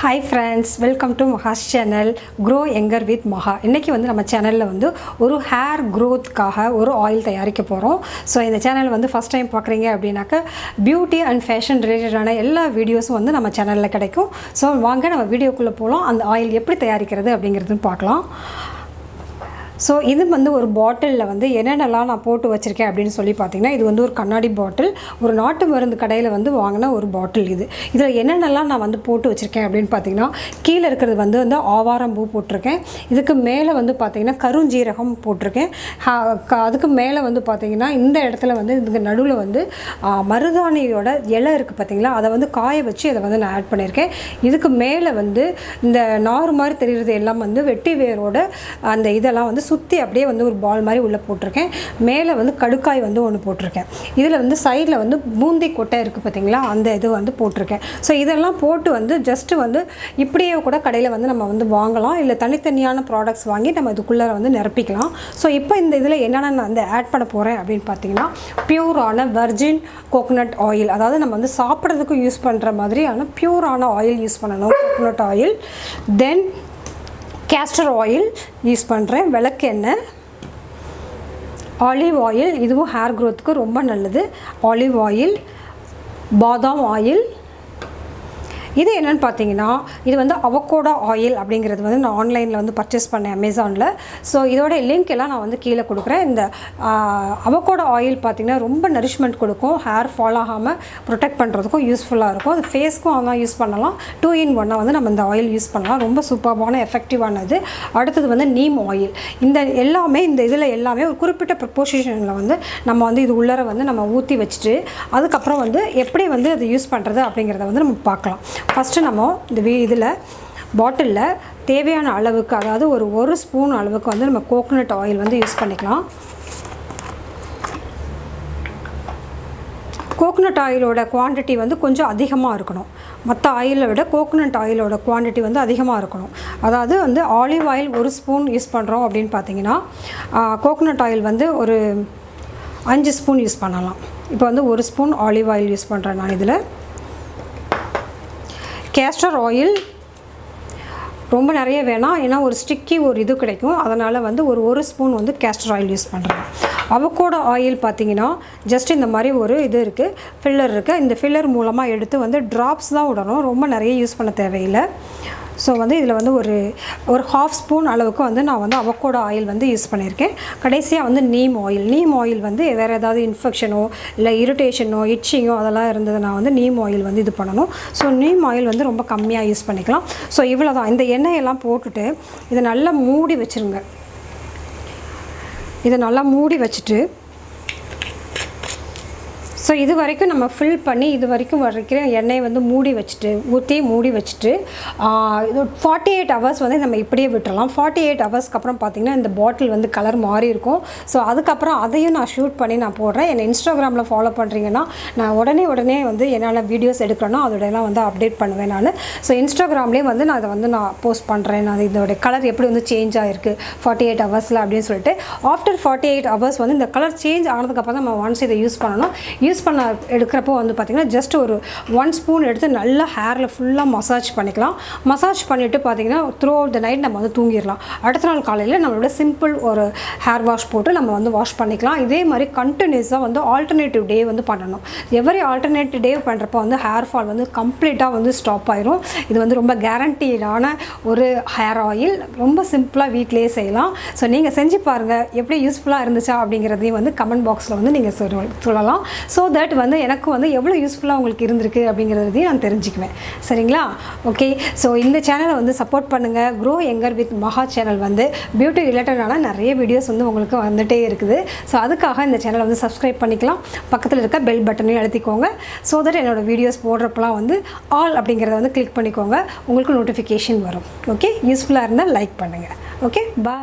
Hi friends, welcome to MAHA's channel Grow Younger with MAHA. இன்னைக்கு வந்து நம்ம சேனல்ல வந்து ஒரு hair growthக்காக ஒரு oil தயாரிக்க போறோம். சோ இந்த சேனல் வந்து first time பார்க்கறீங்க அப்படினாக்க beauty and fashion related எல்லா வீடியோஸும் வந்து நம்ம சேனல்ல கிடைக்கும். சோ வாங்க நம்ம வீடியோக்குள்ள போலாம். அந்த oil எப்படி தயாரிக்கிறது அப்படிங்கறதும் பார்க்கலாம். So இது வந்து ஒரு பாட்டில்ல வந்து என்னென்னலாம் நான் போட்டு வச்சிருக்கேன் அப்படினு சொல்லி பாத்தீங்கன்னா இது வந்து ஒரு கண்ணாடி பாட்டில் ஒரு நாட்டு மருந்து கடையில வந்து வாங்குன ஒரு பாட்டில் இது இதுல என்னென்னலாம் நான் வந்து போட்டு வச்சிருக்கேன் அப்படினு பாத்தீங்கன்னா கீழ இருக்குது வந்து அந்த ஆவாரம் பூ போட்டுருக்கேன் இதுக்கு மேல வந்து பாத்தீங்கன்னா கருஞ்சீரகம் போட்டுருக்கேன் அதுக்கு மேல வந்து பாத்தீங்கன்னா இந்த இடத்துல வந்து இந்த நடுவுல வந்து மருதாணியோட இலை இருக்கு பாத்தீங்களா அத வந்து காய வச்சு அத வந்து நான் ஆட் பண்ணிருக்கேன் இதுக்கு மேல வந்து இந்த நார் மாதிரி தெரியுது எல்லாம் வந்து வெட்டி வேரோட அந்த இதெல்லாம் வந்து சுத்தி அப்படியே வந்து ஒரு பால் மாதிரி உள்ள போட்டுருக்கேன் மேலே வந்து கடுக்காய் வந்து ஒன்று போட்டுருக்கேன் இதில் வந்து சைடில் வந்து பூந்தி கொட்டை இருக்குது பார்த்தீங்களா அந்த இது வந்து போட்டிருக்கேன் ஸோ இதெல்லாம் போட்டு வந்து ஜஸ்ட்டு வந்து இப்படியே கூட கடையில் வந்து நம்ம வந்து வாங்கலாம் இல்லை தனித்தனியான ப்ராடக்ட்ஸ் வாங்கி நம்ம இதுக்குள்ளே வந்து நிரப்பிக்கலாம் ஸோ இப்போ இந்த இதில் என்னென்ன நான் வந்து ஆட் பண்ண போகிறேன் அப்படின்னு பார்த்தீங்கன்னா பியூரான வர்ஜின் கோகோனட் ஆயில் அதாவது நம்ம வந்து சாப்பிட்றதுக்கு யூஸ் பண்ணுற மாதிரியான பியூரான ஆயில் யூஸ் பண்ணணும் கோகோனட் ஆயில் தென் castor oil யூஸ் பண்றேன் விளக்கெண்ணெய் olive oil இதுவும் hair growth க்கு ரொம்ப நல்லது olive oil பாதாம் oil இது என்னன்னு பாத்தீங்கன்னா இது வந்து avocado oil அப்படிங்கிறது வந்து நான் ஆன்லைன்ல வந்து பர்ச்சேஸ் பண்ணேன் Amazonல சோ இதோட லிங்க் எல்லாம் நான் வந்து கீழ கொடுக்கிறேன் இந்த avocado oil பாத்தீங்கன்னா ரொம்ப நரிஷ்மென்ட் கொடுக்கும் ஹேர் ஃபால் ஆகாம ப்ரொடெக்ட் பண்றதுக்கும் யூஸ்ஃபுல்லா இருக்கும் அது ஃபேஸ்க்கும் அங்க யூஸ் பண்ணலாம் 2 in 1 வந்து நம்ம இந்த ஆயில் யூஸ் பண்ணலாம் ரொம்ப சூப்பரான எஃபெக்டிவானது அடுத்து வந்து neem oil இந்த எல்லாமே இந்த இதுல எல்லாமே ஒரு குறிப்பிட்ட ப்ரொபோர்ஷன்ல வந்து நம்ம வந்து இது உள்ளர வந்து நம்ம ஊத்தி வச்சிட்டு அதுக்கு அப்புறம் வந்து எப்படி வந்து அது யூஸ் பண்றது அப்படிங்கறத வந்து நம்ம பார்க்கலாம் ஃபர்ஸ்ட் நம்ம இந்த இதுல பாட்டில்ல தேவையான அளவுக்கு அதாவது ஒரு ஸ்பூன் அளவுக்கு வந்து நம்ம கோகோனட் ஆயில் வந்து யூஸ் பண்ணிக்கலாம் கோகோனட் ஆயிலோட குவாண்டிட்டி வந்து கொஞ்சம் அதிகமா இருக்கணும் மற்ற ஆயிலை விட கோகோனட் ஆயிலோட குவாண்டிட்டி வந்து அதிகமா இருக்கணும் அதாவது வந்து ஆலிவ் ஆயில் ஒரு ஸ்பூன் யூஸ் பண்றோம் அப்படினு பாத்தீங்கன்னா கோகோனட் ஆயில் வந்து ஒரு 5 ஸ்பூன் யூஸ் பண்ணலாம் இப்போ வந்து ஒரு ஸ்பூன் ஆலிவ் ஆயில் யூஸ் பண்றேன் நான் இதுல castor oil ரொம்ப நிறைய வேணாம் ஏனா ஒரு ஸ்டிக்கி ஒரு இது கிடைக்கும் அதனால வந்து ஒரு ஸ்பூன் வந்து castor oil யூஸ் பண்றேன் avocado oil பாத்தீங்கன்னா ஜஸ்ட் இந்த மாதிரி ஒரு இது இருக்கு ஃபில்லர் இருக்கு இந்த ஃபில்லர் மூலமா எடுத்து வந்து டிராப்ஸ் தான் விடணும் ரொம்ப நிறைய யூஸ் பண்ண தேவையில்லை சோ வந்து இதுல வந்து ஒரு half ஸ்பூன் அளவுக்கு வந்து நான் வந்து avocado oil வந்து யூஸ் பண்ணிருக்கேன் கடைசியா வந்து neem oil வந்து வேற ஏதாவது இன்ஃபெக்ஷனோ இல்ல irritationோ itchingோ அதெல்லாம் இருந்ததுனா வந்து neem oil வந்து இது பண்ணனும் சோ neem oil வந்து ரொம்ப கம்மியா யூஸ் பண்ணிக்கலாம் சோ இவ்வளவுதான் இந்த எண்ணெய் எல்லாம் போட்டுட்டு இத நல்லா மூடி வச்சிருங்க இத நல்லா மூடி வச்சிட்டு சோ இது வரைக்கும் நம்ம ஃபில் பண்ணி இது வரைக்கும் வரைக்கிற எண்ணெய் வந்து மூடி வச்சிட்டு இது 48 hours வந்து நம்ம இப்படியே விட்டுறலாம் 48 ஹவர்ஸ்க்கு அப்புறம் பாத்தீங்கன்னா இந்த பாட்டில் வந்து கலர் மாறி இருக்கும் சோ அதுக்கு அப்புறம் அதையும் நான் ஷூட் பண்ணி நான் போடுறேன் என்ன இன்ஸ்டாகிராம்ல ஃபாலோ பண்றீங்கன்னா நான் உடனே வந்து என்னால வீடியோஸ் எடுக்கறேனா அதோட எல்லாம் வந்து அப்டேட் பண்ணுவேன் நான் சோ இன்ஸ்டாகிராம்லயே வந்து நான் அத வந்து நான் போஸ்ட் பண்றேன் நான் இதோட கலர் எப்படி வந்து சேஞ்ச் ஆயிருக்கு 48 ஹவர்ஸ்ல அப்படினு சொல்லிட்டு ஆஃப்டர் 48 ஹவர்ஸ் வந்து இந்த கலர் சேஞ்ச் ஆனதுக்கு அப்புறம் நம்ம ஒன்ஸ் இத யூஸ் பண்ணனும் யூஸ் பண்ண எடுக்கறப்போ வந்து பாத்தீங்கன்னா ஜஸ்ட் ஒரு 1 ஸ்பூன் எடுத்து நல்லா ஹேர்ல ஃபுல்லா மசாஜ் பண்ணிக்கலாம் மசாஜ் பண்ணிட்டு பாத்தீங்கன்னா த்ரூ அவுட் தி நைட் நம்ம வந்து தூங்கிரலாம் அடுத்த நாள் காலையில நம்மளோட சிம்பிள் ஒரு ஹேர் வாஷ் போட்டு நம்ம வந்து வாஷ் பண்ணிக்கலாம் இதே மாதிரி கண்டினியூஸா வந்து ஆல்டர்னேட்டிவ் டே வந்து பண்ணனும் எவரி ஆல்டர்னேட்டிவ் டே பண்றப்போ வந்து ஹேர் ஃபால் வந்து கம்ப்ளீட்டா வந்து ஸ்டாப் ஆயிரும் இது வந்து ரொம்ப கேரண்டிடான ஒரு ஹேர் ஆயில் ரொம்ப சிம்பிளா வீட்லயே செய்யலாம் சோ நீங்க செஞ்சு பாருங்க எப்படி யூஸ்ஃபுல்லா இருந்துச்சா அப்படிங்கறதையும் வந்து கமெண்ட் பாக்ஸ்ல வந்து நீங்க சொல்லலாம் சோ தட் வந்து எனக்கு வந்து எவ்வளவு யூஸ்ஃபுல்லா உங்களுக்கு இருந்திருக்கு அப்படிங்கறதையும் நான் தெரிஞ்சுக்குவேன் சரிங்களா ஓகே சோ இந்த சேனலை வந்து சப்போர்ட் பண்ணுங்க Grow Younger with MAHA channel வந்து பியூட்டி ரிலேட்டடான நிறைய வீடியோஸ் வந்து உங்களுக்கு வந்துட்டே இருக்குது சோ அதுக்காக இந்த சேனலை வந்து Subscribe பண்ணிக்கலாம் பக்கத்துல இருக்க பெல் பட்டனையும் அழுத்திக்கோங்க சோ தட் என்னோட வீடியோஸ் போடுறப்பலாம் வந்து ஆல் அப்படிங்கறத வந்து கிளிக் பண்ணிக்கோங்க உங்களுக்கு நோட்டிஃபிகேஷன் வரும் ஓகே யூஸ்ஃபுல்லா இருந்தா லைக் பண்ணுங்க ஓகே பை